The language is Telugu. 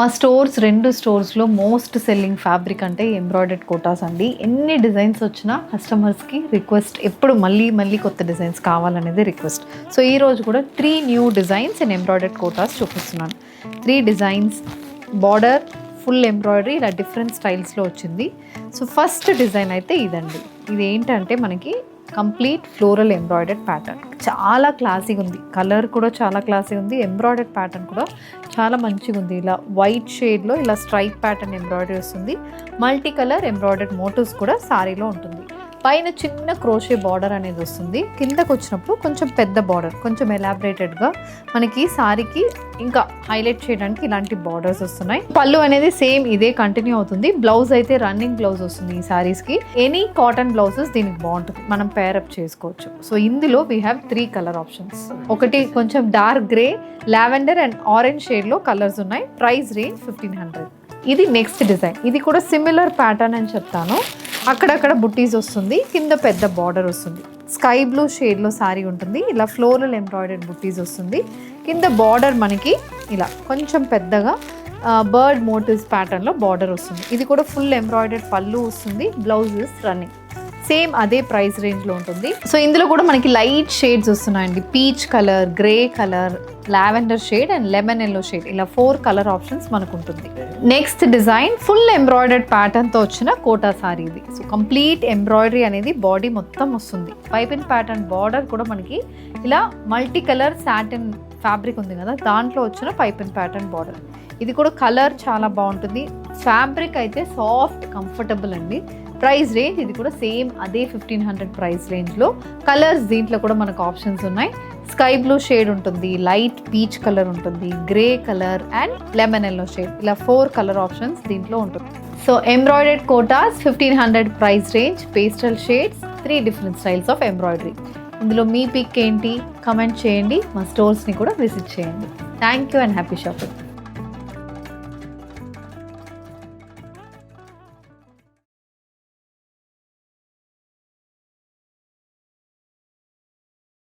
మా స్టోర్స్ 2 స్టోర్స్లో మోస్ట్ సెల్లింగ్ ఫ్యాబ్రిక్ అంటే ఎంబ్రాయిడర్డ్ కోటాస్ అండి. ఎన్ని డిజైన్స్ వచ్చినా కస్టమర్స్కి రిక్వెస్ట్ ఎప్పుడు మళ్ళీ కొత్త డిజైన్స్ కావాలనేది రిక్వెస్ట్. సో ఈరోజు కూడా 3 new designs in embroidered Kotas చూపిస్తున్నాను. 3 డిజైన్స్, బార్డర్, ఫుల్ ఎంబ్రాయిడరీ, ఇలా డిఫరెంట్ స్టైల్స్లో వచ్చింది. సో ఫస్ట్ డిజైన్ అయితే ఇదండి. ఇది ఏంటంటే మనకి కంప్లీట్ ఫ్లోరల్ ఎంబ్రాయిడర్డ్ ప్యాటర్న్. చాలా క్లాసీగా ఉంది, కలర్ కూడా చాలా క్లాసీగా ఉంది, ఎంబ్రాయిడర్డ్ ప్యాటర్న్ కూడా చాలా మంచిగా ఉంది. ఇలా వైట్ షేడ్లో ఇలా స్ట్రైప్ ప్యాటర్న్ ఎంబ్రాయిడరీ వస్తుంది. మల్టీ కలర్ ఎంబ్రాయిడర్డ్ మోటివ్స్ కూడా సారీలో ఉంటుంది. పైన చిన్న క్రోషే బార్డర్ అనేది వస్తుంది. కిందకు వచ్చినప్పుడు కొంచెం పెద్ద బార్డర్, కొంచెం ఎలాబరేటెడ్గా మనకి సారీకి ఇంకా హైలైట్ చేయడానికి ఇలాంటి బార్డర్స్ వస్తున్నాయి. పళ్ళు అనేది సేమ్ ఇదే కంటిన్యూ అవుతుంది. బ్లౌజ్ అయితే రన్నింగ్ బ్లౌజ్ వస్తుంది ఈ సారీస్కి. ఎనీ కాటన్ బ్లౌజెస్ దీనికి బాగుంటుంది, మనం పేరప్ చేసుకోవచ్చు. సో ఇందులో వీ హ్యావ్ 3 కలర్ ఆప్షన్స్. ఒకటి కొంచెం dark grey, lavender and orange షేడ్లో కలర్స్ ఉన్నాయి. Price range 1500. ఇది నెక్స్ట్ డిజైన్. ఇది కూడా సిమిలర్ ప్యాటర్న్ అని చెప్తాను. అక్కడక్కడ బుట్టీస్ వస్తుంది, కింద పెద్ద బార్డర్ వస్తుంది. స్కై బ్లూ షేడ్లో సారీ ఉంటుంది. ఇలా ఫ్లోరల్ ఎంబ్రాయిడర్డ్ బుట్టీస్ వస్తుంది. కింద బార్డర్ మనకి ఇలా కొంచెం పెద్దగా బర్డ్ మోటివ్స్ ప్యాటర్న్లో బార్డర్ వస్తుంది. ఇది కూడా ఫుల్ ఎంబ్రాయిడర్డ్ పళ్ళు వస్తుంది. Blouse is running. సేమ్ అదే ప్రైస్ రేంజ్లో ఉంటుంది. సో ఇందులో కూడా మనకి లైట్ షేడ్స్ వస్తున్నాయండి. Peach colour, grey colour, lavender shade and lemon yellow shade, ఇలా 4 కలర్ ఆప్షన్స్ మనకు ఉంటుంది. నెక్స్ట్ డిజైన్ ఫుల్ ఎంబ్రాయిడర్డ్ ప్యాటర్న్తో వచ్చిన కోటా సారీ ఇది. సో కంప్లీట్ ఎంబ్రాయిడరీ అనేది బాడీ మొత్తం వస్తుంది. పైపిన్ ప్యాటర్న్ బార్డర్ కూడా మనకి ఇలా మల్టీ కలర్ సాటిన్ ఫ్యాబ్రిక్ ఉంది కదా, దాంట్లో వచ్చిన పైపిన్ ప్యాటర్న్ బార్డర్. ఇది కూడా కలర్ చాలా బాగుంటుంది. ఫ్యాబ్రిక్ అయితే సాఫ్ట్, కంఫర్టబుల్ అండి. ప్రైస్ రేంజ్ ఇది కూడా సేమ్ అదే 1500 ప్రైస్ రేంజ్లో. కలర్స్ దీంట్లో కూడా మనకు ఆప్షన్స్ ఉన్నాయి. స్కై బ్లూ షేడ్ ఉంటుంది, లైట్ పీచ్ కలర్ ఉంటుంది, grey colour and lemon yellow shade, ఇలా 4 కలర్ ఆప్షన్స్ దీంట్లో ఉంటుంది. So embroidered Kotas 1500 price range, pastel shades, 3 different styles of embroidery. ఇందులో మీ పిక్ ఏంటి కమెంట్ చేయండి. మా స్టోర్స్ని కూడా విజిట్ చేయండి. Thank you and happy shopping.